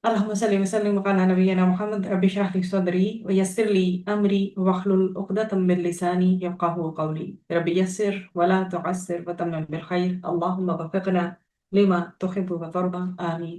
اللهم صل وسلم على نبينا محمد رب اشرح لي صدري ويسر لي امري واحلل عقدة من لساني يفقهوا قولي رب يسر ولا تعسر وتمم بالخير اللهم وفقنا لما تحب وترضى آمين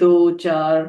2 4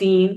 3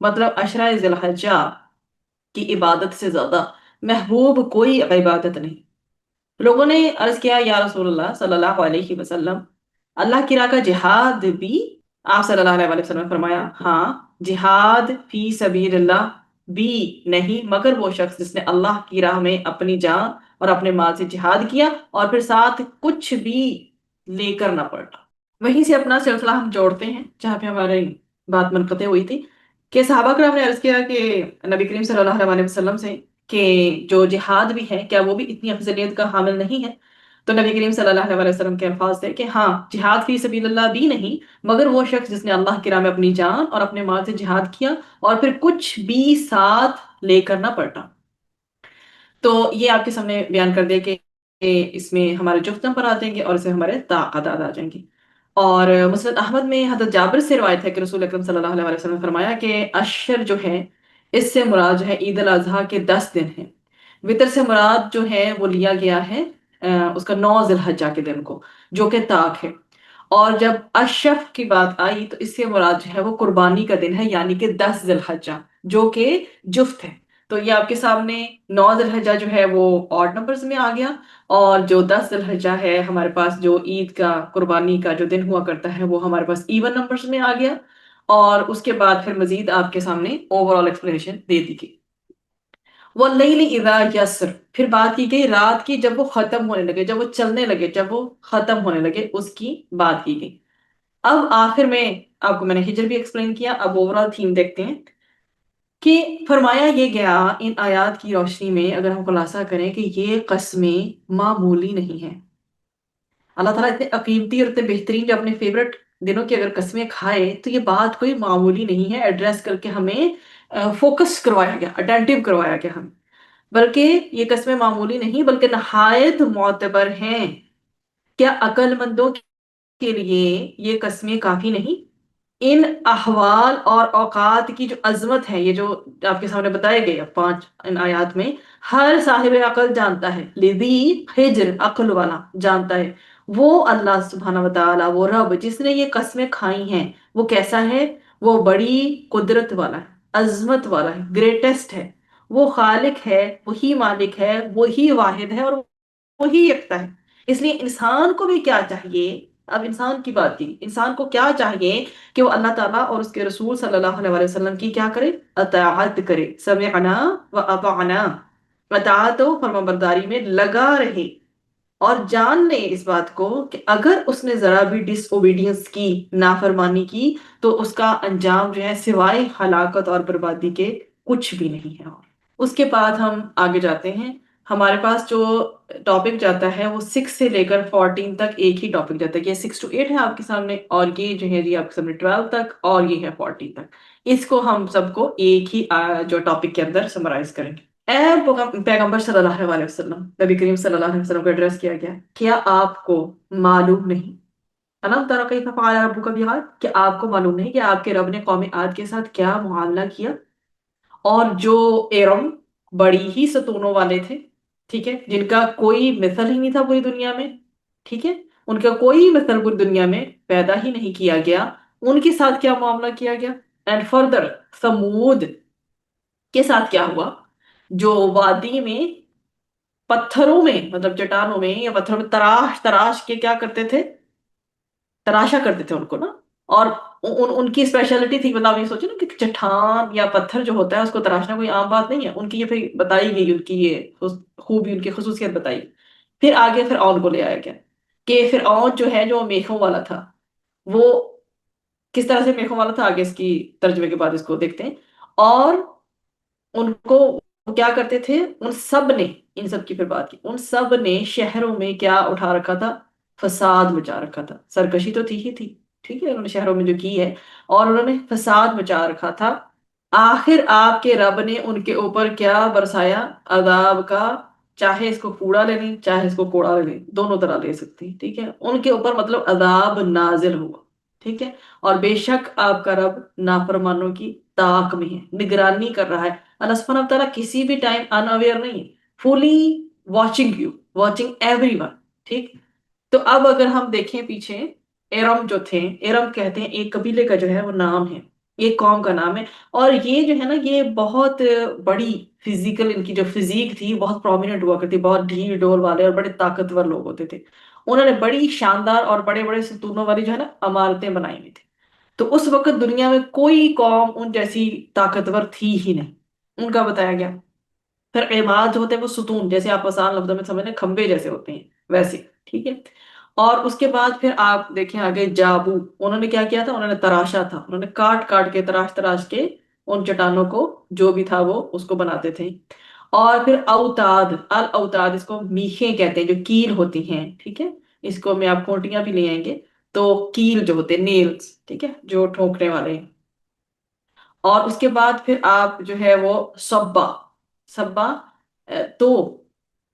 مطلب عشرہ ذی الحجہ کی عبادت سے زیادہ محبوب کوئی عبادت نہیں۔ لوگوں نے عرض کیا یا رسول اللہ صلی اللہ علیہ وسلم، اللہ کی راہ کا جہاد بھی؟ آپ صلی اللہ علیہ وسلم نے فرمایا ہاں، جہاد فی سبیل اللہ بھی نہیں مگر وہ شخص جس نے اللہ کی راہ میں اپنی جان اور اپنے مال سے جہاد کیا اور پھر ساتھ کچھ بھی لے کر نہ پڑا۔ وہیں سے اپنا سلسلہ ہم جوڑتے ہیں جہاں پہ ہماری بات منقطع ہوئی تھی، کہ صحابہ کرام نے عرض کیا کہ نبی کریم صلی اللہ علیہ وسلم سے کہ جو جہاد بھی ہے کیا وہ بھی اتنی افضلیت کا حامل نہیں ہے؟ تو نبی کریم صلی اللہ علیہ وسلم کے الفاظ تھے کہ ہاں، جہاد فی سبیل اللہ بھی نہیں مگر وہ شخص جس نے اللہ کی راہ میں اپنی جان اور اپنے مال سے جہاد کیا اور پھر کچھ بھی ساتھ لے کر نہ پلٹا۔ تو یہ آپ کے سامنے بیان کر دیا کہ اس میں ہمارے جفت نمبر آ جائیں گے اور اس میں ہمارے تعداد آ جائیں گے۔ اور مسند احمد میں حضرت جابر سے روایت ہے کہ رسول اکرم صلی اللہ علیہ وسلم نے فرمایا کہ اشر جو ہے اس سے مراد جو ہے عید الاضحیٰ کے 10 دن ہیں۔ وطر سے مراد جو ہے وہ لیا گیا ہے اس کا 9 ذی الحجہ کے دن کو جو کہ طاق ہے۔ اور جب اشف کی بات آئی تو اس سے مراد جو ہے وہ قربانی کا دن ہے یعنی کہ 10 ذی الحجہ جو کہ جفت ہے۔ تو یہ آپ کے سامنے 9 ذی الحجہ جو ہے وہ آڈ نمبرز میں آ گیا، اور جو 10 ذی الحجہ ہے ہمارے پاس جو عید کا قربانی کا جو دن ہوا کرتا ہے وہ ہمارے پاس ایون نمبرز میں آ گیا۔ اور اس کے بعد پھر مزید آپ کے سامنے اوور آل ایکسپلینیشن دے دی گئی۔ وَاللَّيْلِ إِذَا يَسْرِ، پھر بات کی گئی رات کی جب وہ ختم ہونے لگے، جب وہ چلنے لگے، جب وہ ختم ہونے لگے، اس کی بات کی گئی۔ اب آخر میں آپ کو میں نے ہجر بھی ایکسپلین کیا، اب اوور آل تھیم دیکھتے ہیں کہ فرمایا یہ گیا ان آیات کی روشنی میں اگر ہم خلاصہ کریں کہ یہ قسمیں معمولی نہیں ہیں۔ اللہ تعالیٰ اتنے قیمتی اور اتنے بہترین جو اپنے فیورٹ دنوں کی اگر قسمیں کھائے تو یہ بات کوئی معمولی نہیں ہے، ایڈریس کر کے ہمیں فوکس کروایا گیا، اٹینٹیو کروایا گیا ہمیں، بلکہ یہ قسمیں معمولی نہیں بلکہ نہایت معتبر ہیں۔ کیا عقل مندوں کے لیے یہ قسمیں کافی نہیں؟ ان احوال اور اوقات کی جو عظمت ہے، یہ جو آپ کے سامنے بتائے گئے 5 ان آیات میں، ہر صاحب عقل جانتا ہے، لذی حجر عقل والا جانتا ہے، وہ اللہ سبحانہ وتعالی، وہ رب جس نے یہ قسمیں کھائی ہیں وہ کیسا ہے، وہ بڑی قدرت والا ہے، عظمت والا ہے، گریٹسٹ ہے، وہ خالق ہے، وہی مالک ہے، وہی واحد ہے اور وہی یکتا ہے۔ اس لیے انسان کو بھی کیا چاہیے، اب انسان کی بات کی، انسان کو کیا چاہیے کہ وہ اللہ تعالیٰ اور اس کے رسول صلی اللہ علیہ وسلم کی کیا کرے، اطاعت کرے، سمعنا و اطعنا، اطاعت و فرمانبرداری میں لگا رہے، اور جان لے اس بات کو کہ اگر اس نے ذرا بھی ڈس اوبیڈینس کی، نافرمانی کی، تو اس کا انجام جو ہے سوائے ہلاکت اور بربادی کے کچھ بھی نہیں ہے۔ اس کے بعد ہم آگے جاتے ہیں، ہمارے پاس جو ٹاپک جاتا ہے وہ 6 سے لے کر 14 تک ایک ہی ٹاپک جاتا ہے، یہ 6 to 8 ہے آپ کے سامنے، اور یہ جو ہے آپ کے سامنے 12 تک، اور یہ ہے 14 تک۔ اس کو ہم سب کو ایک ہی جو ٹاپک کے اندر سمرائز کریں گے۔ اے پیغمبر صلی اللہ علیہ وسلم، نبی کریم صلی اللہ علیہ وسلم کو ایڈریس کیا گیا، کیا آپ کو معلوم نہیں، الم تر کیف فعل ربک بعاد، کہ آپ کو معلوم نہیں کہ آپ کے رب نے قوم عاد کے ساتھ کیا معاملہ کیا؟ اور جو ارم بڑی ہی ستونوں والے تھے، ٹھیک ہے، جن کا کوئی مثل ہی نہیں تھا پوری دنیا میں، ٹھیک ہے، ان کا کوئی مثل پوری دنیا میں پیدا ہی نہیں کیا گیا، ان کے ساتھ کیا معاملہ کیا گیا؟ اینڈ فردر سمود کے ساتھ کیا ہوا، جو وادی میں پتھروں میں، مطلب چٹانوں میں یا پتھروں میں تراش تراش کے کیا کرتے تھے، تراشا کرتے تھے ان کو نا۔ اور ان کی اسپیشلٹی تھی، مطلب یہ سوچے نا کہ چٹان یا پتھر جو ہوتا ہے اس کو تراشنا کوئی عام بات نہیں ہے، ان کی یہ پھر بتائی گئی، ان کی یہ خوبی، ان کی خصوصیت بتائی۔ پھر آگے فرعون کو لے آیا گیا کہ فرعون جو ہے جو میخوں والا تھا، وہ کس طرح سے میخوں والا تھا، آگے اس کی ترجمے کے بعد اس کو دیکھتے ہیں۔ اور ان کو وہ کیا کرتے تھے، ان سب نے، ان سب کی پھر بات کی، ان سب نے شہروں میں کیا اٹھا رکھا تھا، فساد مچا رکھا تھا، سرکشی تو تھی ہی تھی، ٹھیک ہے، انہوں نے شہروں میں جو کی ہے، اور انہوں نے فساد مچا رکھا تھا۔ آخر آپ کے رب نے ان کے اوپر کیا برسایا، عذاب کا، چاہے اس کو کوڑا لے لیں چاہے اس کو کوڑا لے لیں، دونوں طرح لے سکتے ہیں، ٹھیک ہے، ان کے اوپر مطلب عذاب نازل ہوا، ٹھیک ہے۔ اور بے شک آپ کا رب نافرمانوں کی طاق میں ہے، نگرانی کر رہا ہے۔ اللہ سبحانہ وتعالیٰ کسی بھی ٹائم ان اویئر نہیں ہے، fully watching you, watching everyone, ٹھیک۔ تو اب اگر ہم دیکھیں پیچھے، ارم جو تھے، ارم کہتے ہیں ایک قبیلے کا جو ہے وہ نام ہے، یہ قوم کا نام ہے۔ اور یہ جو ہے نا یہ بہت بڑی فزیکل، ان کی جو فزیک تھی بہت پرومیننٹ ہوا کرتی، بہت ڈھیر ڈول والے اور بڑے طاقتور لوگ ہوتے تھے۔ انہوں نے بڑی شاندار اور بڑے بڑے ستونوں والی جو ہے نا عمارتیں بنائی ہوئی تھی۔ تو اس وقت دنیا میں کوئی قوم ان جیسی طاقتور تھی ہی نہیں، ان کا بتایا گیا۔ پھر عماد جو ہوتے ہیں وہ ستون، جیسے آپ آسان لفظوں میں سمجھیں کھمبے جیسے ہوتے ہیں ویسے، ٹھیک ہے۔ اور اس کے بعد پھر آپ دیکھیں آگے جابو، انہوں نے کیا کیا تھا، انہوں نے تراشا تھا، انہوں نے کاٹ کاٹ کے تراش تراش کے ان چٹانوں کو جو بھی تھا وہ اس کو بناتے تھے۔ اور پھر اوتاد، الاوتاد اس کو میخیں کہتے ہیں جو کیل ہوتی ہیں، ٹھیک ہے، اس کو میں آپ کھوٹیاں بھی لے آئیں گے، تو کیل جو ہوتے ہیں نیلز، ٹھیک ہے، جو ٹھوکنے والے ہیں۔ اور اس کے بعد پھر آپ جو ہے وہ سبا، سبا تو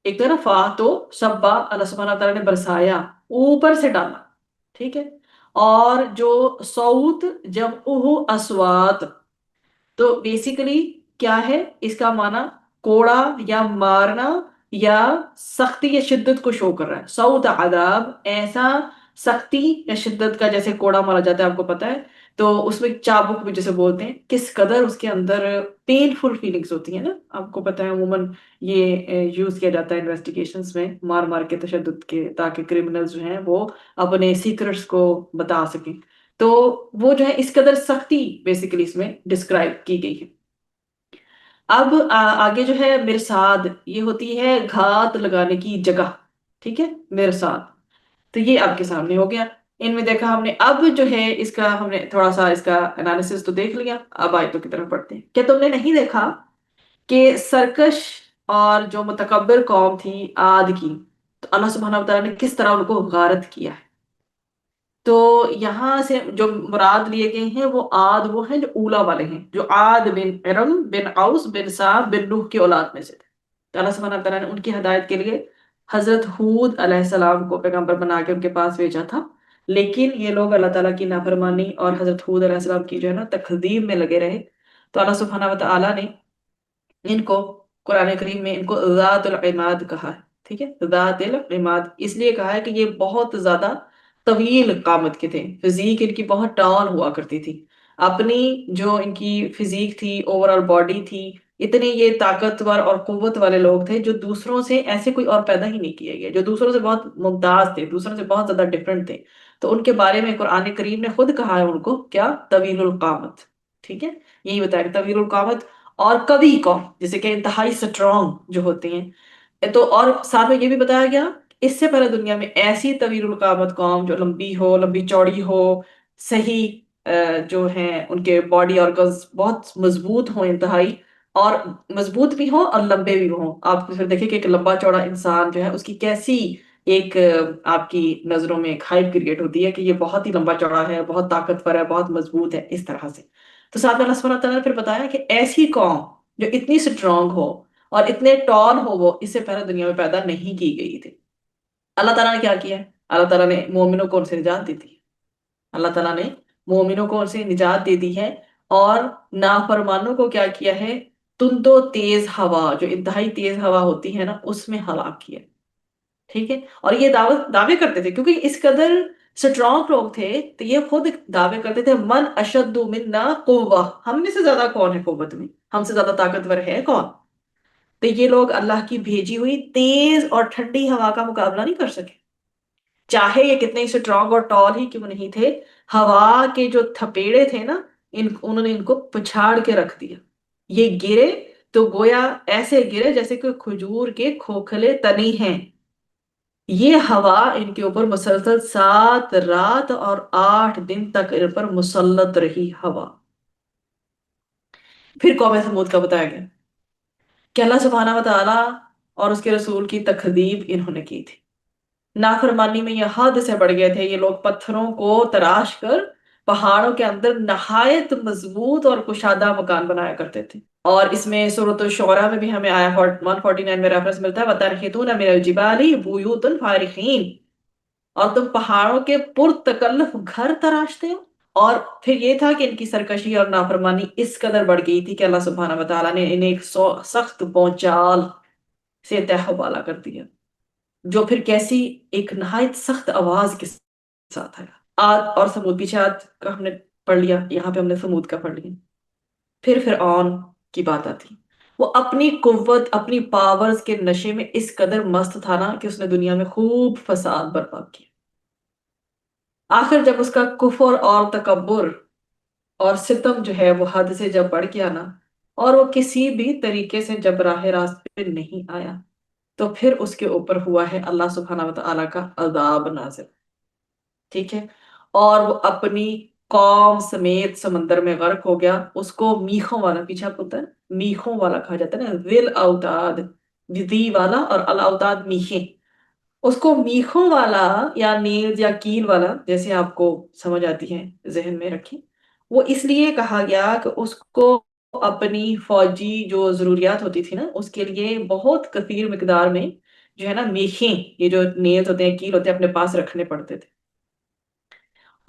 ایک تو ہے نا فا، تو سبا اللہ سبحانہ تعالیٰ نے برسایا، اوپر سے ڈالا، ٹھیک ہے۔ اور جو سعود جمعہ اسوات، تو بیسیکلی کیا ہے اس کا معنی، کوڑا یا مارنا یا سختی یا شدت کو شو کر رہا ہے۔ سعود عذاب، ایسا سختی یا شدت کا، جیسے کوڑا مارا جاتا ہے آپ کو پتا ہے، تو اس میں چابک بھی جسے بولتے ہیں، کس قدر اس کے اندر پینفل فیلنگز ہوتی ہیں نا، آپ کو پتا ہے عموماً یہ یوز کیا جاتا ہے انویسٹیگیشنز میں مار مار کے تشدد کے، تاکہ کرمنلز جو ہیں وہ اپنے سیکرٹس کو بتا سکیں۔ تو وہ جو ہے اس قدر سختی بیسیکلی اس میں ڈسکرائب کی گئی ہے۔ اب آگے جو ہے مرصاد، یہ ہوتی ہے گھات لگانے کی جگہ، ٹھیک ہے، مرصاد۔ تو یہ آپ کے سامنے ہو گیا، ان میں دیکھا ہم نے۔ اب جو ہے اس کا ہم نے تھوڑا سا اس کا انالیسس تو دیکھ لیا، اب آیتوں کی طرف پڑھتے ہیں۔ کیا تم نے نہیں دیکھا کہ سرکش اور جو متکبر قوم تھی عاد کی، تو اللہ سبحانہ وتعالیٰ نے کس طرح ان کو غارت کیا ہے؟ تو یہاں سے جو مراد لیے گئے ہیں وہ عاد وہ ہیں جو اولا والے ہیں، جو عاد بن ارم بن اوس بن صاف بن نوح کی اولاد میں سے تھے۔ تو اللہ سبحانہ تعالیٰ نے ان کی ہدایت کے لیے حضرت ہود علیہ السلام کو پیغمبر بنا کے ان کے پاس بھیجا تھا، لیکن یہ لوگ اللہ تعالیٰ کی نافرمانی اور حضرت ہود علیہ السلام کی جو ہے نا تکذیب میں لگے رہے۔ تو اللہ سبحانہ وتعالیٰ نے ان کو قرآن کریم میں ان کو ذات العماد کہا ہے، ٹھیک ہے، ذات العماد اس لیے کہا ہے کہ یہ بہت زیادہ طویل قامت کے تھے، فزیک ان کی بہت ٹال ہوا کرتی تھی، اپنی جو ان کی فزیک تھی، اوور آل باڈی تھی، اتنے یہ طاقتور اور قوت والے لوگ تھے جو دوسروں سے ایسے کوئی اور پیدا ہی نہیں کیے گئے، جو دوسروں سے بہت ممتاز تھے، دوسروں سے بہت زیادہ ڈفرینٹ تھے۔ تو ان کے بارے میں قرآن کریم نے خود کہا ہے ان کو کیا، طویل القامت، ٹھیک ہے، یہی بتایا کہ طویل القامت اور کبھی قوم، جیسے کہ انتہائی سٹرونگ جو ہوتے ہیں۔ تو اور ساتھ میں یہ بھی بتایا گیا اس سے پہلے دنیا میں ایسی طویل القامت قوم جو لمبی ہو، لمبی چوڑی ہو، صحیح جو ہیں ان کے باڈی آرگنز بہت مضبوط ہوں انتہائی، اور مضبوط بھی ہوں اور لمبے بھی ہوں۔ آپ پھر دیکھیں کہ ایک لمبا چوڑا انسان جو ہے اس کی کیسی ایک آپ کی نظروں میں ایک ہائپ کریٹ ہوتی ہے کہ یہ بہت ہی لمبا چوڑا ہے، بہت طاقتور ہے، بہت مضبوط ہے، اس طرح سے۔ تو ساتھ میں اللہ سبحانہ تعالیٰ نے پھر بتایا کہ ایسی قوم جو اتنی سٹرونگ ہو اور اتنے ٹال ہو، وہ اس سے پہلے دنیا میں پیدا نہیں کی گئی تھی۔ اللہ تعالیٰ نے کیا کیا ہے؟ اللہ تعالیٰ نے مومنوں کو ان سے نجات دی تھی، اللہ تعالیٰ نے مومنوں کو ان سے نجات دے دی ہے، اور نافرمانوں کو کیا کیا ہے؟ تند و تیز ہوا، جو انتہائی تیز ہوا ہوتی ہے نا، اس میں ہلاک کیا، ٹھیک ہے۔ اور یہ دعوے کرتے تھے کیونکہ اس قدر سٹرونگ لوگ تھے، تو یہ خود دعوے کرتے تھے من اشد منا قوہ، ہم میں سے زیادہ کون ہے قوت میں، ہم سے زیادہ طاقتور ہے کون؟ تو یہ لوگ اللہ کی بھیجی ہوئی تیز اور ٹھنڈی ہوا کا مقابلہ نہیں کر سکے، چاہے یہ کتنے سٹرونگ اور ٹال ہی کیوں نہیں تھے۔ ہوا کے جو تھپیڑے تھے نا، انہوں نے ان کو پچھاڑ کے رکھ دیا، یہ گرے تو گویا ایسے گرے جیسے کہ کھجور کے کھوکھلے تنی ہیں۔ یہ ہوا ان کے اوپر مسلسل 7 رات اور 8 دن تک ان پر مسلط رہی ہوا۔ پھر قوم ثمود کا بتایا گیا کہ اللہ سبحانہ وتعالی اور اس کے رسول کی تکذیب انہوں نے کی تھی، نافرمانی میں یہ حد سے بڑھ گئے تھے۔ یہ لوگ پتھروں کو تراش کر پہاڑوں کے اندر نہایت مضبوط اور کشادہ مکان بنایا کرتے تھے۔ اور اس میں سورۃ الشعراء میں بھی ہمیں آیا 149 میں ریفرنس ملتا ہے، وَتَنْحِتُونَ مِنَ الْجِبَالِ بُيُوتًا فَارِخِينَ، اور تم پہاڑوں کے پرتکلف گھر تراشتے ہو۔ اور پھر یہ تھا کہ ان کی سرکشی اور نافرمانی اس قدر بڑھ گئی تھی کہ اللہ سبحانہ وتعالیٰ نے انہیں ایک سخت بونچال سے تہ و بالا کر دیا، جو پھر کیسی ایک نہایت سخت آواز کے ساتھ آیا۔ عاد اور ثمود، پیچھے عاد کا ہم نے پڑھ لیا، یہاں پہ ہم نے سمود کا پڑھ لیا. پھر فرعون کی بات آتی. وہ اپنی قوت، اپنی پاورز کے نشے میں اس قدر مست تھا نا کہ اس نے دنیا میں خوب فساد برپا کیا. آخر جب اس کا کفر اور تکبر اور ستم جو ہے وہ حد سے جب بڑھ گیا نا، اور وہ کسی بھی طریقے سے جب راہ راست پہ نہیں آیا، تو پھر اس کے اوپر ہوا ہے اللہ سبحانہ وتعالیٰ کا عذاب نازل. ٹھیک ہے. اور وہ اپنی قوم سمیت سمندر میں غرق ہو گیا. اس کو میخوں والا، پیچھے آپ ہوتا ہے میخوں والا کہا جاتا ہے نا، ذل اوتاد، ودی والا اور الاوتاد میخیں. اس کو میخوں والا یا نیل یا کیل والا جیسے آپ کو سمجھ آتی ہے ذہن میں رکھیں. وہ اس لیے کہا گیا کہ اس کو اپنی فوجی جو ضروریات ہوتی تھی نا اس کے لیے بہت کثیر مقدار میں جو ہے نا میخیں، یہ جو نیلز ہوتے ہیں، کیل ہوتے ہیں، اپنے پاس رکھنے پڑتے تھے.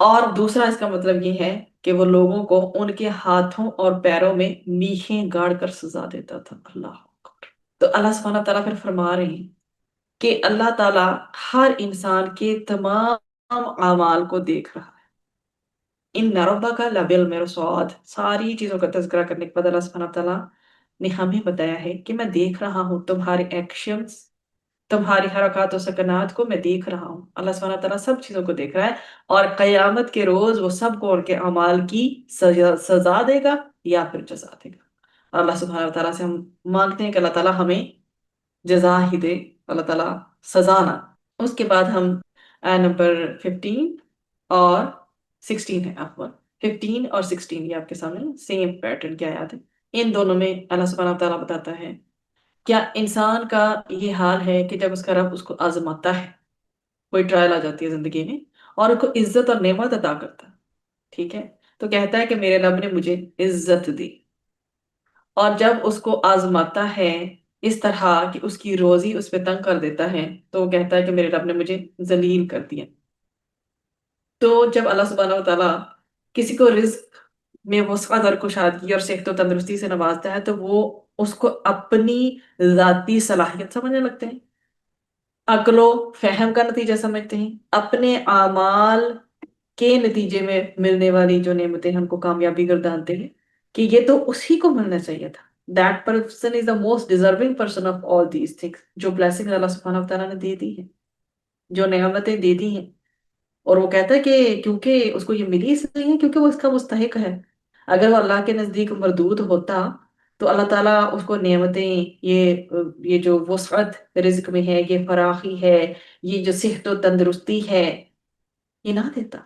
اور دوسرا اس کا مطلب یہ ہے کہ وہ لوگوں کو ان کے ہاتھوں اور پیروں میں میخیں گاڑ کر سزا دیتا تھا. اللہ اکبر. تو اللہ سبحانہ تعالیٰ پھر فرما رہے ہیں کہ اللہ تعالیٰ ہر انسان کے تمام اعمال کو دیکھ رہا ہے. ان ربک لبالمرصاد، ساری چیزوں کا تذکرہ کرنے کے بعد اللہ سبحانہ تعالیٰ نے ہمیں بتایا ہے کہ میں دیکھ رہا ہوں تمہارے ایکشنز، تمہاری حرکات و سکنات کو میں دیکھ رہا ہوں. اللہ سبحانہ تعالیٰ سب چیزوں کو دیکھ رہا ہے، اور قیامت کے روز وہ سب کو ان کے اعمال کی سزا دے گا یا پھر جزا دے گا. اور اللہ سبحانہ تعالیٰ سے ہم مانگتے ہیں کہ اللہ تعالیٰ ہمیں جزا ہی دے، اللہ تعالیٰ سزا نہ. اس کے بعد ہم نمبر 15 اور 16 ہے. عفوا 15 اور 16 یہ آپ کے سامنے سیم پیٹرن کی آیات ہے. ان دونوں میں اللہ سبحانہ تعالیٰ بتاتا ہے کیا انسان کا یہ حال ہے کہ جب اس کا رب اس کو آزماتا ہے، کوئی ٹرائل آ جاتی ہے زندگی میں اور اس کو عزت اور نعمت عطا کرتا ہے، ٹھیک ہے، تو کہتا ہے کہ میرے رب نے مجھے عزت دی. اور جب اس کو آزماتا ہے اس طرح کہ اس کی روزی اس پہ تنگ کر دیتا ہے، تو وہ کہتا ہے کہ میرے رب نے مجھے ذلیل کر دیا. تو جب اللہ سبحانہ و تعالیٰ کسی کو رزق میں وسعت اور کشادگی اور صحت و تندرستی سے نوازتا ہے تو وہ اس کو اپنی ذاتی صلاحیت سمجھنے لگتے ہیں، عقل و فہم کا نتیجہ سمجھتے ہیں، اپنے اعمال کے نتیجے میں ملنے والی جو نعمتیں ہیں ان کو کامیابی گردانتے ہیں کہ یہ تو اسی کو ملنا چاہیے تھا. That person is the most deserving person of all these things. جو blessing اللہ سبحانہ و تعالیٰ نے دے دی ہے، جو نعمتیں دے دی ہیں. اور وہ کہتا ہے کہ کیونکہ اس کو یہ ملی اس لیے ہے کیونکہ وہ اس کا مستحق ہے. اگر وہ اللہ کے نزدیک مردود ہوتا تو اللہ تعالیٰ اس کو نعمتیں، یہ جو وسعت رزق میں ہے، یہ فراخی ہے، یہ جو صحت و تندرستی ہے، یہ نہ دیتا.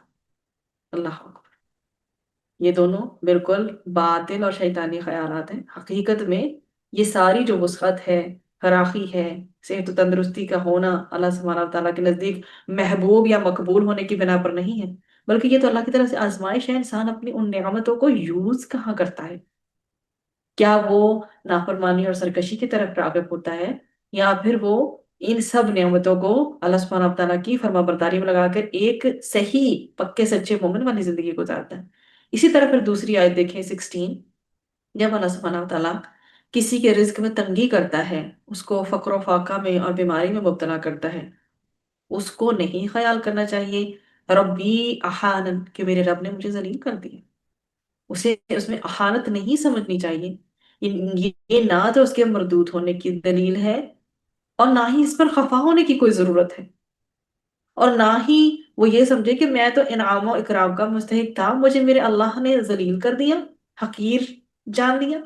اللہ اکبر. یہ دونوں بالکل باطل اور شیطانی خیالات ہیں. حقیقت میں یہ ساری جو وسعت ہے، فراخی ہے، صحت و تندرستی کا ہونا اللہ سبحانہ تعالیٰ کے نزدیک محبوب یا مقبول ہونے کی بنا پر نہیں ہے، بلکہ یہ تو اللہ کی طرف سے آزمائش ہے. انسان اپنی ان نعمتوں کو یوز کہاں کرتا ہے؟ کیا وہ نافرمانی اور سرکشی کی طرف راغب ہوتا ہے، یا پھر وہ ان سب نعمتوں کو اللہ سبحانہ تعالیٰ کی فرما برداری میں لگا کر ایک صحیح پکے سچے مومن والی زندگی گزارتا ہے؟ اسی طرح پھر دوسری آیت دیکھیں 16. جب اللہ سبحانہ تعالیٰ کسی کے رزق میں تنگی کرتا ہے، اس کو فقر و فاقہ میں اور بیماری میں مبتلا کرتا ہے، اس کو نہیں خیال کرنا چاہیے ربی احانن کہ میرے رب نے مجھے ذلیل کر دیا. اسے اس میں احانت نہیں سمجھنی چاہیے. یہ نہ تو اس کے مردود ہونے کی دلیل ہے، اور نہ ہی اس پر خفا ہونے کی کوئی ضرورت ہے، اور نہ ہی وہ یہ سمجھے کہ میں تو انعام و اکرام کا مستحق تھا، مجھے میرے اللہ نے ذلیل کر دیا، حقیر جان لیا.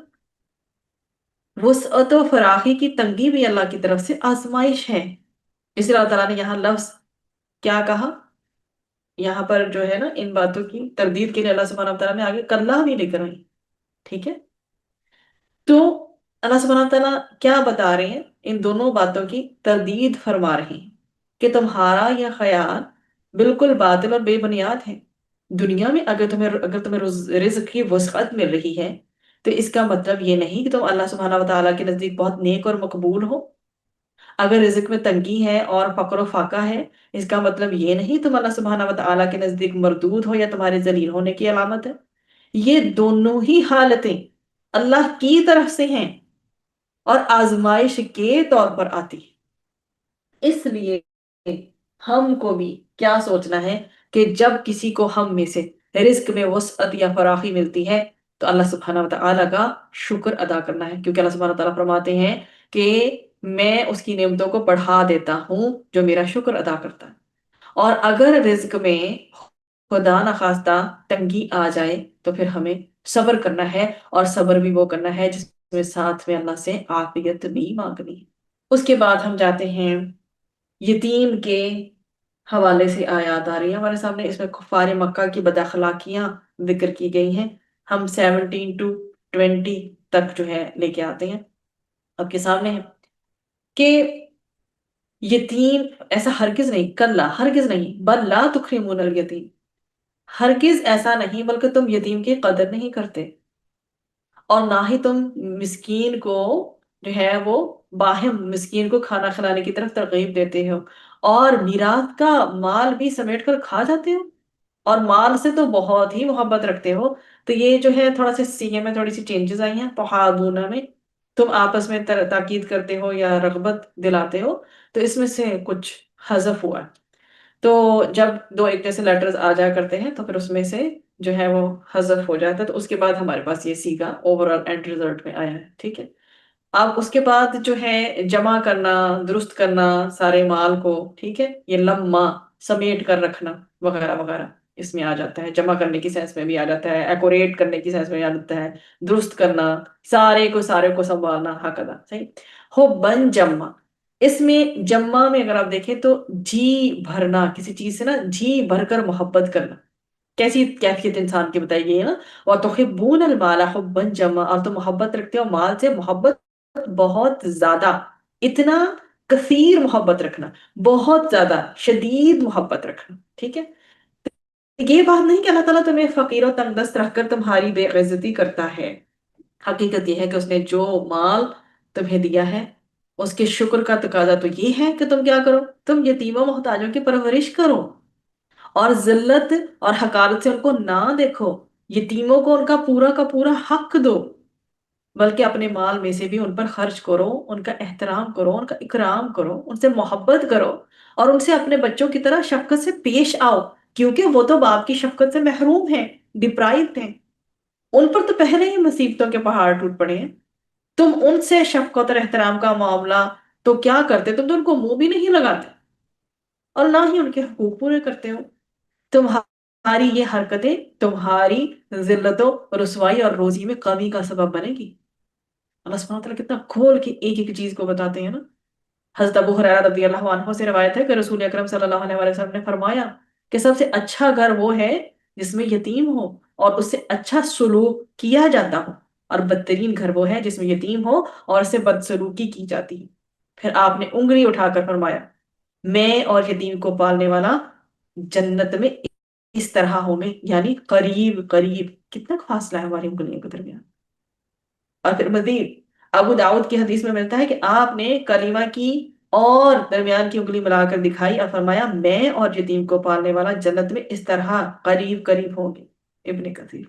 وسعت و فراخی کی تنگی بھی اللہ کی طرف سے آزمائش ہے. اس لیے اللہ تعالیٰ نے یہاں لفظ کیا کہا، یہاں پر جو ہے نا ان باتوں کی تردید کے لیے اللہ سبحانہ تعالیٰ نے آگے کلّا بھی لے کر آئی. ٹھیک ہے. تو اللہ سبحانہ تعالیٰ کیا بتا رہے ہیں؟ ان دونوں باتوں کی تردید فرما رہے ہیں کہ تمہارا یہ خیال بالکل باطل اور بے بنیاد ہے. دنیا میں اگر تمہیں رزق کی وسعت مل رہی ہے تو اس کا مطلب یہ نہیں کہ تم اللہ سبحانہ وتعالیٰ کے نزدیک بہت نیک اور مقبول ہو. اگر رزق میں تنگی ہے اور فقر و فاقہ ہے، اس کا مطلب یہ نہیں تم اللہ سبحانہ وتعالیٰ کے نزدیک مردود ہو یا تمہارے ذلیل ہونے کی علامت ہے. یہ دونوں ہی حالتیں اللہ کی طرف سے ہیں اور آزمائش کے طور پر آتی ہے. اس لیے ہم کو بھی کیا سوچنا ہے کہ جب کسی کو ہم میں سے رزق میں وسعت یا فراخی ملتی ہے تو اللہ سبحانہ و تعالیٰ کا شکر ادا کرنا ہے، کیونکہ اللہ سبحانہ و تعالیٰ فرماتے ہیں کہ میں اس کی نعمتوں کو بڑھا دیتا ہوں جو میرا شکر ادا کرتا ہے۔ اور اگر رزق میں خدا نخواستہ تنگی آ جائے تو پھر ہمیں صبر کرنا ہے، اور صبر بھی وہ کرنا ہے جس میں ساتھ میں اللہ سے عافیت بھی مانگنی ہے۔ اس کے بعد ہم جاتے ہیں یتیم کے حوالے سے آیات آ رہی ہیں ہمارے سامنے، اس میں کفار مکہ کی بد اخلاقیاں ذکر کی گئی ہیں۔ ہم 17 to 20 تک جو ہے لے کے آتے ہیں، آپ کے سامنے ہے کہ یتیم ایسا ہرگز نہیں، کلا ہرگز نہیں، بل لا تکرمون الیتیم، ہرگز ایسا نہیں بلکہ تم یتیم کی قدر نہیں کرتے، اور نہ ہی تم مسکین کو جو ہے وہ باہم مسکین کو کھانا کھلانے کی طرف ترغیب دیتے ہو، اور میراث کا مال بھی سمیٹ کر کھا جاتے ہو، اور مال سے تو بہت ہی محبت رکھتے ہو۔ تو یہ جو ہے تھوڑا سا سیگے میں تھوڑی سی چینجز آئی ہیں، تحابون میں تم آپس میں تاکید کرتے ہو یا رغبت دلاتے ہو، تو اس میں سے کچھ حذف ہوا ہے۔ تو جب دو ایک جیسے لیٹرز آ جایا کرتے ہیں تو پھر اس میں سے جو ہے وہ حذف ہو جاتا ہے، تو اس کے بعد ہمارے پاس یہ سیگا اوور آل اینڈ ریزلٹ میں آیا ہے، ٹھیک ہے۔ اب اس کے بعد جو ہے جمع کرنا، درست کرنا سارے مال کو، ٹھیک ہے، یہ لمع سمیٹ کر رکھنا وغیرہ وغیرہ اس میں آ جاتا ہے، جمع کرنے کی سینس میں بھی آ جاتا ہے، ایکوریٹ کرنے کی سینس میں آ جاتا ہے، درست کرنا، سارے کو سنبھالنا، حق ادا، صحیح۔ ہو بن جمع، اس میں جمع میں اگر آپ دیکھیں تو جی بھرنا، کسی چیز سے نا جی بھر کر محبت کرنا، کیسی کیفیت انسان کی بتائی گئی ہے نا، وَتُحِبُّونَ الْمَالَ حُبًّا جَمًّا، اور تم محبت رکھتے ہو مال سے، محبت بہت زیادہ، اتنا کثیر محبت رکھنا، بہت زیادہ شدید محبت رکھنا، ٹھیک ہے۔ یہ بات نہیں کہ اللہ تعالیٰ تمہیں فقیر و تنگ دست رکھ کر تمہاری بے عزتی کرتا ہے، حقیقت یہ ہے کہ اس نے جو مال تمہیں دیا ہے اس کے شکر کا تقاضا تو یہ ہے کہ تم کیا کرو، تم یتیم و محتاجوں کی پرورش کرو، اور ذلت اور حقارت سے ان کو نہ دیکھو، یتیموں کو ان کا پورا حق دو، بلکہ اپنے مال میں سے بھی ان پر خرچ کرو، ان کا احترام کرو، ان کا اکرام کرو، ان سے محبت کرو، اور ان سے اپنے بچوں کی طرح شفقت سے پیش آؤ، کیونکہ وہ تو باپ کی شفقت سے محروم ہیں، ڈپرائیوڈ ہیں، ان پر تو پہلے ہی مصیبتوں کے پہاڑ ٹوٹ پڑے ہیں۔ تم ان سے شفقت اور احترام کا معاملہ تو کیا کرتے، تم تو ان کو منہ بھی نہیں لگاتے، اور نہ ہی ان کے حقوق پورے کرتے ہو۔ تمہاری یہ حرکتیں تمہاری ذلت و رسوائی اور روزی میں کمی کا سبب بنے گی۔ اللہ سبحانہ وتعالیٰ کتنا کھول کے ایک ایک چیز کو بتاتے ہیں نا۔ حضرت ابو ہریرہ رضی اللہ عنہ سے روایت ہے کہ رسول اکرم صلی اللہ علیہ وسلم نے فرمایا کہ سب سے اچھا گھر وہ ہے جس میں یتیم ہو اور اس سے اچھا سلوک کیا جاتا ہو، اور بدترین گھر وہ ہے جس میں یتیم ہو اور اس سے بدسلوکی کی جاتی ہے۔ پھر آپ نے انگلی اٹھا کر فرمایا، میں اور یتیم کو پالنے والا جنت میں اس طرح ہوں گے، یعنی قریب قریب، کتنا فاصلہ ہے ہماری انگلیوں کے درمیان۔ اور پھر مزید ابو داؤد کی حدیث میں ملتا ہے کہ آپ نے کلیمہ کی اور درمیان کی انگلی ملا کر دکھائی اور فرمایا، میں اور یتیم کو پالنے والا جنت میں اس طرح قریب قریب ہوں گے، ابن کثیر۔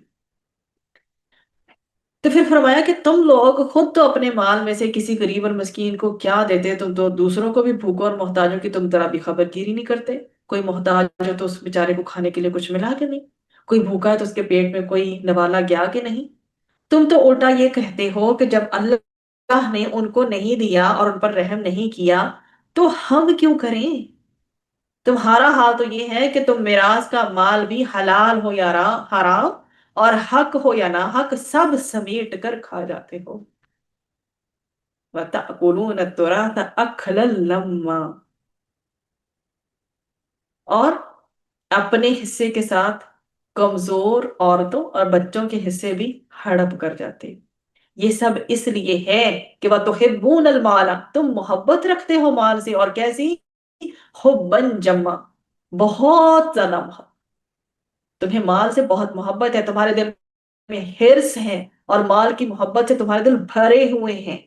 تو پھر فرمایا کہ تم لوگ خود تو اپنے مال میں سے کسی غریب اور مسکین کو کیا دیتے، تم تو دوسروں کو بھی بھوکوں اور محتاجوں کی تم طرح بھی خبر گیری نہیں کرتے۔ کوئی محتاج ہو تو اس بیچارے کو کھانے کے لیے کچھ ملا کہ نہیں، کوئی بھوکا ہے تو اس کے پیٹ میں کوئی نوالا گیا کہ نہیں۔ تم تو الٹا یہ کہتے ہو کہ جب اللہ نے ان کو نہیں دیا اور ان پر رحم نہیں کیا تو ہم کیوں کریں۔ تمہارا حال تو یہ ہے کہ تم میراث کا مال بھی حلال ہو یا حرام، اور حق ہو یا نہ حق، سب سمیٹ کر کھا جاتے ہو۔ وَتَأْكُلُونَ التُّرَاثَ أَكْلًا لَمًّا، اور اپنے حصے کے ساتھ کمزور عورتوں اور بچوں کے حصے بھی ہڑپ کر جاتے۔ یہ سب اس لیے ہے کہ وَتُحِبُّونَ الْمَالَ، تم محبت رکھتے ہو مال سے، اور کیسی، حُبًّا جَمًّا، بہت زیادہ محبت، تمہیں مال سے بہت محبت ہے، تمہارے دل میں حرص ہے، اور مال کی محبت سے تمہارے دل بھرے ہوئے ہیں۔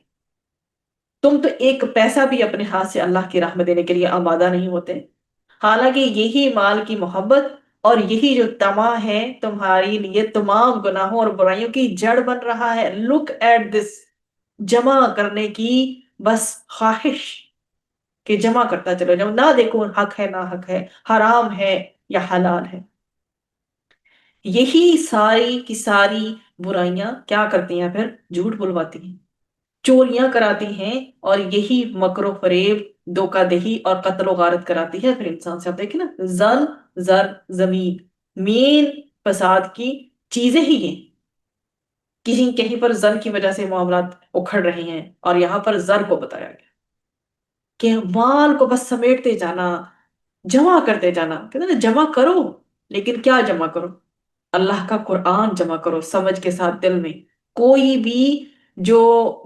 تم تو ایک پیسہ بھی اپنے ہاتھ سے اللہ کی راہ میں دینے کے لیے آمادہ نہیں ہوتے، حالانکہ یہی مال کی محبت اور یہی جو طمع ہے تمہاری لیے تمام گناہوں اور برائیوں کی جڑ بن رہا ہے۔ لک ایٹ دس، جمع کرنے کی بس خواہش کہ جمع کرتا چلو جاؤ، نہ دیکھو حق ہے نہ حق ہے، حرام ہے یا حلال ہے۔ یہی ساری کی ساری برائیاں کیا کرتی ہیں؟ پھر جھوٹ بلواتی ہیں، چوریاں کراتی ہیں، اور یہی مکر و فریب، دھوکہ دہی اور قتل و غارت کراتی ہے پھر انسان سے۔ آپ دیکھیں نا، زن، زر، زمین، مین فساد کی چیزیں ہی ہیں۔ کہیں کہیں پر زن کی وجہ سے معاملات اکھڑ رہے ہیں، اور یہاں پر زر کو بتایا گیا کہ مال کو بس سمیٹتے جانا، جمع کرتے جانا۔ کہتے ہیں نا جمع کرو، لیکن کیا جمع کرو؟ اللہ کا قرآن جمع کرو سمجھ کے ساتھ دل میں۔ کوئی بھی جو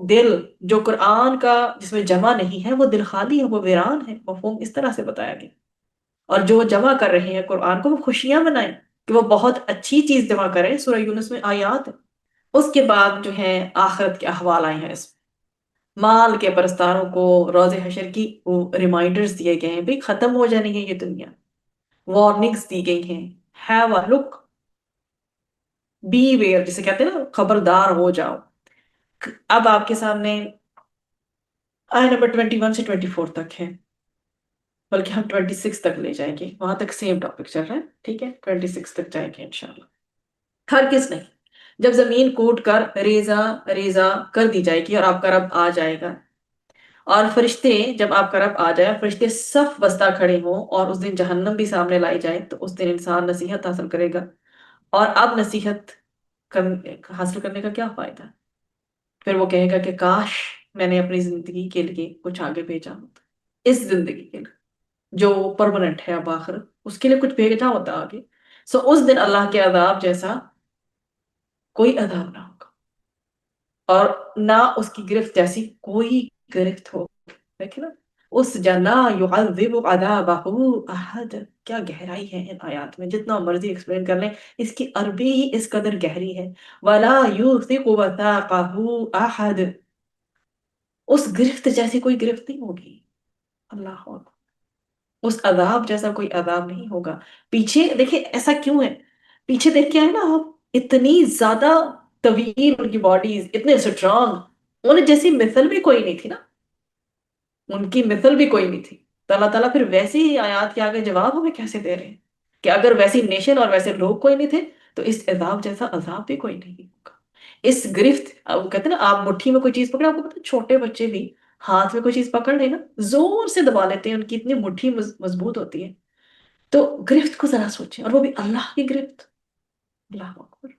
دل جو قرآن کا جس میں جمع نہیں ہے وہ دل خالی ہے، وہ ویران ہے۔ مفہوم اس طرح سے بتایا گیا۔ اور جو جمع کر رہے ہیں قرآن کو، وہ خوشیاں منائیں کہ وہ بہت اچھی چیز جمع کریں۔ سورہ یونس میں آیات ہے۔ اس کے بعد جو ہے آخرت کے احوال آئے ہیں اس میں۔ مال کے پرستاروں کو روز حشر کی وہ ریمائنڈرز دیے گئے ہیں، بھئی ختم ہو جانی ہے یہ دنیا، وارننگز دی گئی ہیں، have a look, beware جسے کہتے ہیں نا، خبردار ہو جاؤ۔ اب آپ کے سامنے آیت نمبر 21 سے 24 تک ہے، بلکہ ہم 26 تک لے جائیں گے، وہاں تک سیم ٹاپک چل رہا ہے، ٹھیک ہے؟ 26 تک جائیں گے انشاءاللہ۔ ہرگز نہیں، جب زمین کوٹ کر ریزہ ریزہ کر دی جائے گی اور آپ کا رب آ جائے گا، اور فرشتے، جب آپ کا رب آ جائے، فرشتے صف بستہ کھڑے ہوں، اور اس دن جہنم بھی سامنے لائی جائے، تو اس دن انسان نصیحت حاصل کرے گا۔ اور اب نصیحت حاصل کرنے کا کیا فائدہ؟ پھر وہ کہے گا کہ کاش میں نے اپنی زندگی کے لیے کچھ آگے بھیجا ہوتا، اس زندگی کے لیے جو پرماننٹ ہے اب آخر، اس کے لیے کچھ بھیجا ہوتا آگے۔ اس دن اللہ کے عذاب جیسا کوئی عذاب نہ ہوگا، اور نہ اس کی گرفت جیسی کوئی گرفت ہو۔ دیکھیں نا، اس جنا یعذب عذابہ احد، کیا گہرائی ہے ان آیات میں، جتنا مرضی ایکسپلین کر لیں، اس کی عربی ہی اس قدر گہری ہے۔ ولا یوثق وثاقہ احد، اس گرفت جیسی کوئی گرفت نہیں ہوگی۔ اللہ اکبر، اس عذاب جیسا کوئی عذاب نہیں ہوگا۔ پیچھے دیکھیں ایسا کیوں ہے، پیچھے دیکھ کے آئے نا آپ، اتنی زیادہ طویل ان کی باڈیز، اتنے اسٹرانگ، انہیں جیسی مثل بھی کوئی نہیں تھی نا، ان کی مثل بھی کوئی نہیں تھی۔ تو اللہ تعالیٰ پھر ویسی ہی آیات کے آگے جواب ہمیں کیسے دے رہے ہیں کہ اگر ویسی نیشن اور ویسے لوگ کوئی نہیں تھے تو اس عذاب جیسا عذاب بھی کوئی نہیں ہوگا۔ اس گرفت، وہ کہتے ہیں نا، آپ مٹھی میں کوئی چیز پکڑے، آپ کو پتا چھوٹے بچے بھی ہاتھ میں کوئی چیز پکڑ لیں نا، زور سے دبا لیتے ہیں، ان کی اتنی مٹھی مضبوط ہوتی ہے۔ تو گرفت کو ذرا سوچیں، اور وہ بھی اللہ کی گرفت۔ اللہ اکبر۔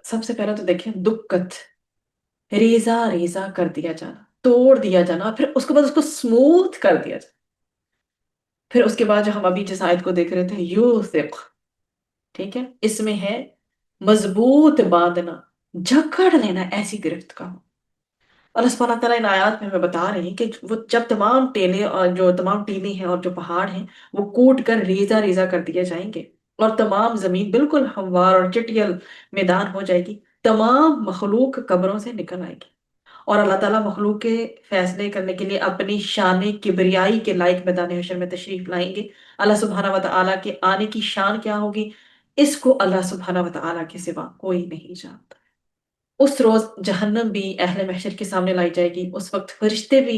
سب سے پہلے تو دیکھیں دکت، ریزہ ریزہ کر دیا جانا، توڑ دیا جانا، پھر اس کے بعد اس کو اسموتھ کر دیا جانا۔ پھر اس کے بعد جو ہم ابھی جس آیت کو دیکھ رہے تھے، یوثق، ٹھیک ہے، اس میں ہے مضبوط باندھنا، جکڑ لینا، ایسی گرفت کا۔ اللہ سبحانہ تعالیٰ ان آیات میں ہمیں بتا رہے ہیں کہ وہ جب تمام ٹیلے اور جو تمام ٹیلے ہیں اور جو پہاڑ ہیں وہ کوٹ کر ریزہ ریزہ کر دیے جائیں گے، اور تمام زمین بالکل ہموار اور چٹیل میدان ہو جائے گی، تمام مخلوق قبروں سے نکل آئے گی، اور اللہ تعالیٰ مخلوق کے فیصلے کرنے کے لیے اپنی شان کبریائی کے لائق میدان حشر میں تشریف لائیں گے۔ اللہ سبحانہ وتعالیٰ کے آنے کی شان کیا ہوگی، اس کو اللہ سبحانہ وتعالیٰ کے سوا کوئی نہیں جانتا۔ اس روز جہنم بھی اہل محشر کے سامنے لائی جائے گی، اس وقت فرشتے بھی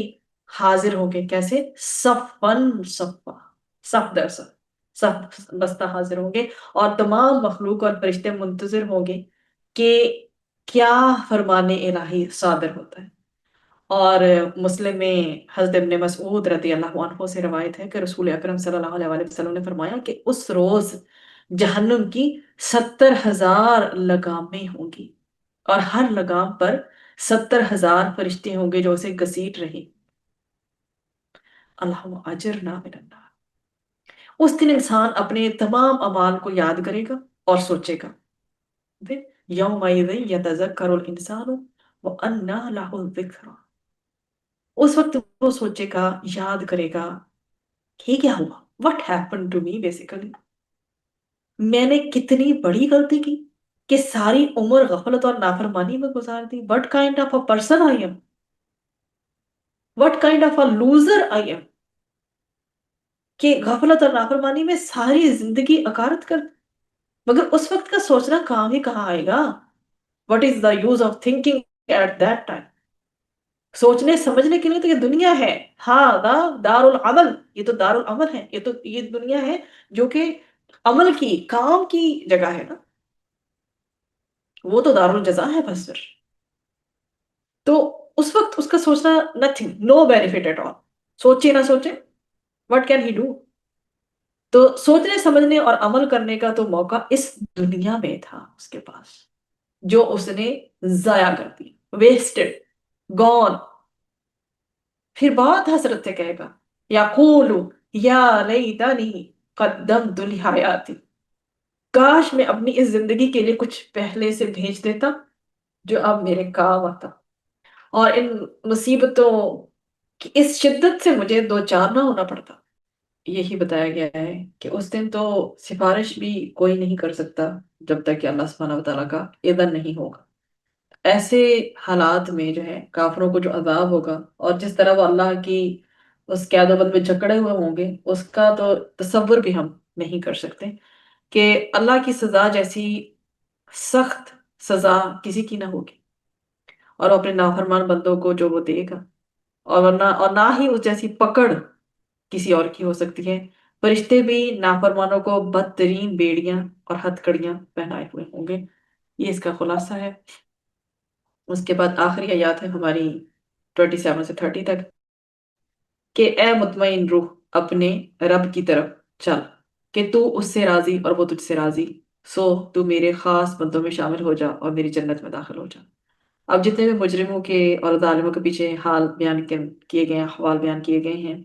حاضر ہوں گے، کیسے؟ صفاً صفا، صف در صف، صف بستہ حاضر ہوں گے، اور تمام مخلوق اور فرشتے منتظر ہوں گے کہ کیا فرمان الہی صادر ہوتا ہے۔ اور مسلم میں حضرت ابن مسعود رضی اللہ عنہ سے روایت ہے کہ رسول اکرم صلی اللہ علیہ وآلہ وسلم نے فرمایا کہ اس روز جہنم کی 70,000 لگامیں ہوں گی، اور ہر لگام پر 70,000 فرشتے ہوں گے جو اسے گھسیٹ رہے۔ اللہم اجرنا من النار۔ اس دن انسان اپنے تمام اعمال کو یاد کرے گا اور سوچے گا، یومئذ یتذکر الانسان وانى له الذکریٰ، اس وقت وہ سوچے گا، یاد کرے گا کہ کیا ہوا، what happened to me basically، میں نے کتنی بڑی غلطی کی کہ ساری عمر غفلت اور نافرمانی میں گزار دی۔ what kind of a person I am، what kind of a loser I am، کہ غفلت اور نافرمانی میں ساری زندگی اکارت کر، مگر اس وقت کا سوچنا کام ہی کہاں آئے گا۔ what is the use of thinking at that time، سوچنے سمجھنے کے لیے تو یہ دنیا ہے، ہاں دار العمل، یہ تو دار العمل ہے، یہ دنیا ہے جو کہ عمل کی، کام کی جگہ ہے نا، وہ تو دارالجزا ہے بس پھر. تو اس وقت اس کا سوچنا nothing, no benefit at all. سوچے نہ سوچے، وٹ کین ہی ڈو؟ تو سوچنے سمجھنے اور عمل کرنے کا تو موقع اس دنیا میں تھا اس کے پاس، جو اس نے ضائع کر دی، ویسٹڈ، گون. پھر بہت حسرت سے کہے گا، یقول یا لیتنی قدمت لحیاتی، کاش میں اپنی اس زندگی کے لیے کچھ پہلے سے بھیج دیتا جو اب میرے کام آتا. اور ان مصیبتوں کی اس شدت سے مجھے دو چار نہ ہونا پڑتا. یہی بتایا گیا ہے کہ اس دن تو سفارش بھی کوئی نہیں کر سکتا جب تک کہ اللہ سبحانہ وتعالیٰ کا اذن نہیں ہوگا. ایسے حالات میں جو ہے کافروں کو جو عذاب ہوگا، اور جس طرح وہ اللہ کی اس قید و بند میں جکڑے ہوئے ہوں گے، اس کا تو تصور بھی ہم نہیں کر سکتے کہ اللہ کی سزا جیسی سخت سزا کسی کی نہ ہوگی، اور وہ اپنے نافرمان بندوں کو جو وہ دے گا، اور نہ ہی اس جیسی پکڑ کسی اور کی ہو سکتی ہے. فرشتے بھی نافرمانوں کو بدترین بیڑیاں اور ہتھ کڑیاں پہنائے ہوئے ہوں گے. یہ اس کا خلاصہ ہے. اس کے بعد آخری آیات ہے ہماری 27 سے 30 تک، کہ اے مطمئن روح اپنے رب کی طرف چل، کہ تو اس سے راضی اور وہ تجھ سے راضی، سو تو میرے خاص بندوں میں شامل ہو جا اور میری جنت میں داخل ہو جا. اب جتنے بھی مجرموں کے اور ظالموں کے پیچھے حال بیان کیے گئے ہیں، احوال بیان کیے گئے ہیں،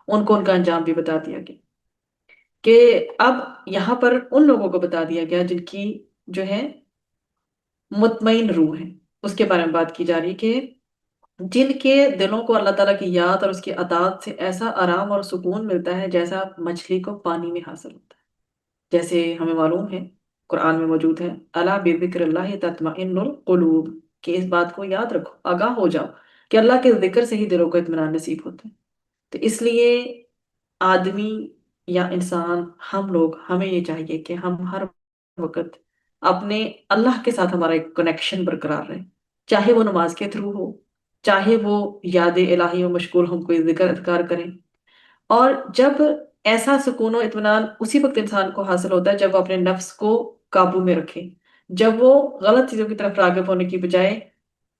ان کو ان کا انجام بھی بتا دیا گیا. کہ اب یہاں پر ان لوگوں کو بتا دیا گیا جن کی جو ہے مطمئن روح ہے، اس کے بارے میں بات کی جا رہی کہ جن کے دلوں کو اللہ تعالیٰ کی یاد اور اس کی اطاعت سے ایسا آرام اور سکون ملتا ہے جیسا مچھلی کو پانی میں حاصل ہوتا ہے. جیسے ہمیں معلوم ہے، قرآن میں موجود ہے، الا بذکر اللہ تطمئن القلوب، کہ اس بات کو یاد رکھو، آگاہ ہو جاؤ کہ اللہ کے ذکر سے ہی دلوں کو اطمینان نصیب ہوتا ہے. تو اس لیے آدمی یا انسان، ہم لوگ، ہمیں یہ چاہیے کہ ہم ہر وقت اپنے اللہ کے ساتھ ہمارا ایک کنیکشن برقرار رہے، چاہے وہ نماز کے تھرو ہو، چاہے وہ یاد الہی میں مشغول ہم کوئی ذکر اذکار کریں. اور جب ایسا سکون و اطمینان اسی وقت انسان کو حاصل ہوتا ہے جب وہ اپنے نفس کو قابو میں رکھے، جب وہ غلط چیزوں کی طرف راغب ہونے کی بجائے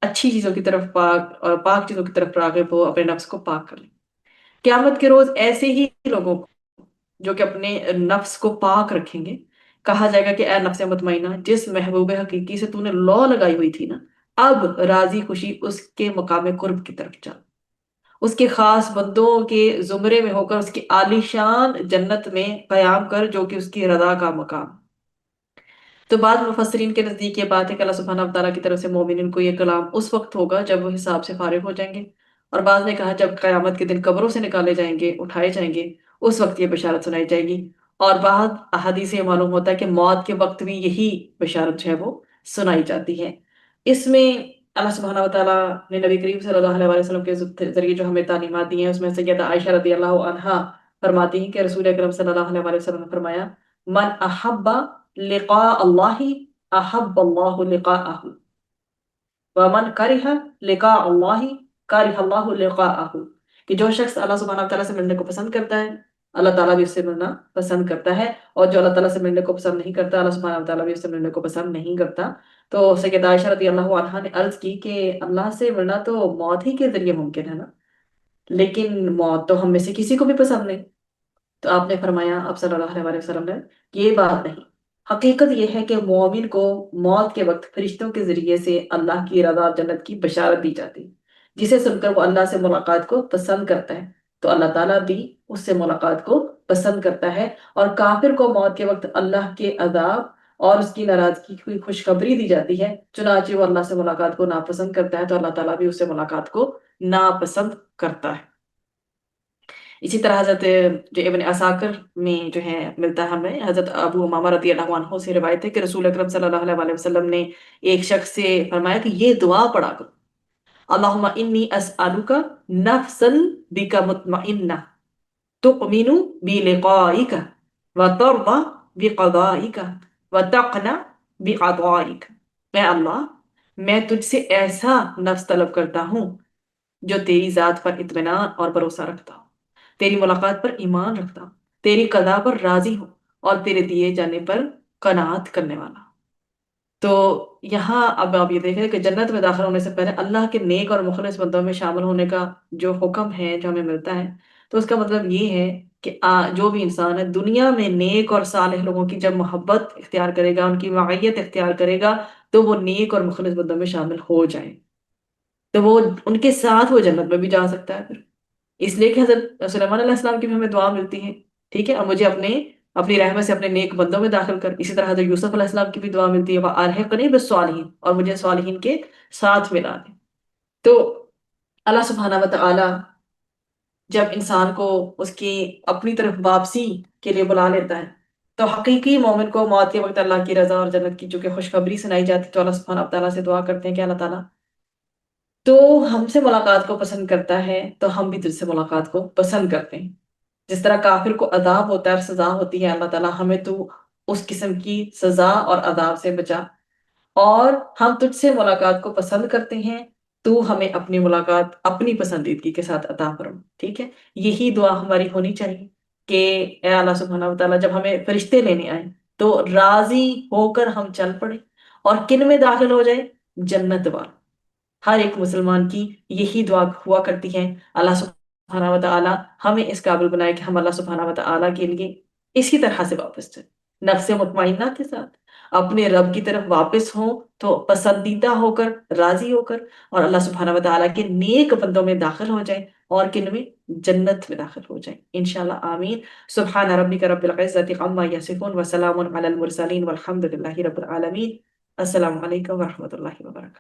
اچھی چیزوں کی طرف پاک چیزوں کی طرف راغب ہو، اپنے نفس کو پاک کر لے. قیامت کے روز ایسے ہی لوگوں کو جو کہ اپنے نفس کو پاک رکھیں گے، کہا جائے گا کہ اے نفس مطمئنہ، جس محبوب حقیقی سے تو نے لو لگائی ہوئی تھی نا، اب راضی خوشی اس کے مقام قرب کی طرف چل، اس کے خاص بندوں کے زمرے میں ہو کر اس کی عالی شان جنت میں قیام کر، جو کہ اس کی رضا کا مقام. تو بعض مفسرین کے نزدیک یہ بات ہے کہ اللہ سبحانہ وتعالیٰ کی طرف سے مومنین کو یہ کلام اس وقت ہوگا جب وہ حساب سے فارغ ہو جائیں گے، اور بعض نے کہا جب قیامت کے دن قبروں سے نکالے جائیں گے، اٹھائے جائیں گے، اس وقت یہ بشارت سنائی جائے گی. اور بعض احادیث سے یہ معلوم ہوتا ہے کہ موت کے وقت بھی یہی بشارت جو ہے وہ سنائی جاتی ہے. اس میں اللہ سبحانہ وتعالیٰ نے نبی کریم صلی اللہ علیہ وسلم کے ذریعے جو ہمیں تعلیمات دی ہیں، اس میں سیدہ عائشہ رضی اللہ عنہا فرماتی ہیں کہ رسول اکرم صلی اللہ علیہ وسلم نے فرمایا، من احب لقاء اللہ احب اللہ لقاءہ، ومن کرہ لقاء اللہ کرہ اللہ لقاءہ، کہ جو شخص اللہ سبحانہ وتعالیٰ سے ملنے کو پسند کرتا ہے، اللہ تعالیٰ بھی اس سے ملنا پسند کرتا ہے، اور جو اللہ تعالیٰ سے ملنے کو پسند نہیں کرتا، اللہ سبحانہ وتعالیٰ بھی اس سے ملنے کو پسند نہیں کرتا. تو سیدہ عائشہ رضی اللہ عنہا نے عرض کی کہ اللہ سے ملنا تو موت ہی کے ذریعے ممکن ہے نا، لیکن موت تو ہم میں سے کسی کو بھی پسند نہیں. تو آپ نے فرمایا، آپ صلی اللہ علیہ وسلم نے، یہ بات نہیں، حقیقت یہ ہے کہ مومن کو موت کے وقت فرشتوں کے ذریعے سے اللہ کی رضا اور جنت کی بشارت دی جاتی، جسے سن کر وہ اللہ سے ملاقات کو پسند کرتا ہے، تو اللہ تعالیٰ بھی اس سے ملاقات کو پسند کرتا ہے. اور کافر کو موت کے وقت اللہ کے عذاب اور اس کی ناراضگی کی خوشخبری دی جاتی ہے، چنانچہ وہ اللہ سے ملاقات کو ناپسند کرتا ہے، تو اللہ تعالیٰ بھی اس سے ملاقات کو ناپسند کرتا ہے. اسی طرح حضرت جو ابن عساکر میں جو ہے ملتا ہے ہمیں، حضرت ابو امامہ رضی اللہ عنہ سے روایت ہے کہ رسول اکرم صلی اللہ علیہ وسلم نے ایک شخص سے فرمایا کہ یہ دعا پڑھا کرو، اللہم انی اسألک نفسا بک مطمئنہ تؤمن بلقائک وترضى بقضائک وتقنع بقضائک. اے اللہ، میں تجھ سے ایسا نفس طلب کرتا ہوں جو تیری ذات پر اطمینان اور بھروسہ رکھتا ہو، تیری ملاقات پر ایمان رکھتا ہوں، تیری قضا پر راضی ہو، اور تیرے دیے جانے پر قناعت کرنے والا۔ تو یہاں اب آپ یہ دیکھیں کہ جنت میں داخل ہونے سے پہلے اللہ کے نیک اور مخلص بندوں میں شامل ہونے کا جو حکم ہے، جو ہمیں ملتا ہے، تو اس کا مطلب یہ ہے کہ جو بھی انسان ہے دنیا میں نیک اور صالح لوگوں کی جب محبت اختیار کرے گا، ان کی معیت اختیار کرے گا، تو وہ نیک اور مخلص بندوں میں شامل ہو جائے، تو وہ ان کے ساتھ وہ جنت میں بھی جا سکتا ہے پھر۔ اس لیے کہ حضرت سلیمان علیہ السلام کی بھی ہمیں دعا ملتی ہے، ٹھیک ہے، اور مجھے اپنی رحمت سے اپنے نیک بندوں میں داخل کر۔ اسی طرح حضرت یوسف علیہ السلام کی بھی دعا ملتی ہے، وَأَلْحِقْنِي بِالصَّالِحِينَ، اور مجھے صالحین کے ساتھ ملا دے۔ تو اللہ سبحانہ وتعالی جب انسان کو اس کی اپنی طرف واپسی کے لیے بلا لیتا ہے، تو حقیقی مومن کو موت کے وقت اللہ کی رضا اور جنت کی چونکہ خوشخبری سنائی جاتی، تو اللہ سبحانہ وتعالی سے دعا کرتے ہیں کہ اللہ تعالیٰ تو ہم سے ملاقات کو پسند کرتا ہے، تو ہم بھی تجھ سے ملاقات کو پسند کرتے ہیں۔ جس طرح کافر کو عذاب ہوتا ہے اور سزا ہوتی ہے، اللہ تعالیٰ ہمیں تو اس قسم کی سزا اور عذاب سے بچا، اور ہم تجھ سے ملاقات کو پسند کرتے ہیں، تو ہمیں اپنی ملاقات اپنی پسندیدگی کے ساتھ عطا فرما، ٹھیک ہے۔ یہی دعا ہماری ہونی چاہیے کہ اے اللہ سبحانہ وتعالیٰ جب ہمیں فرشتے لینے آئیں تو راضی ہو کر ہم چل پڑیں، اور کن میں داخل ہو جائیں؟ جنت وال۔ ہر ایک مسلمان کی یہی دعا ہوا کرتی ہے، اللہ سبحانہ وتعالی ہمیں اس قابل بنائے کہ ہم اللہ سبحانہ وتعالی کے لیے اسی طرح سے واپس جائیں، نفس مطمئنہ کے ساتھ اپنے رب کی طرف واپس ہوں، تو پسندیدہ ہو کر، راضی ہو کر، اور اللہ سبحانہ وتعالی کے نیک بندوں میں داخل ہو جائیں، اور کن میں؟ جنت میں داخل ہو جائیں انشاءاللہ، آمین۔ سبحان ربک رب العزت عما یصفون وسلام علی المرسلین والحمد للہ رب العالمین۔ السلام علیکم ورحمۃ اللہ وبرکاتہ۔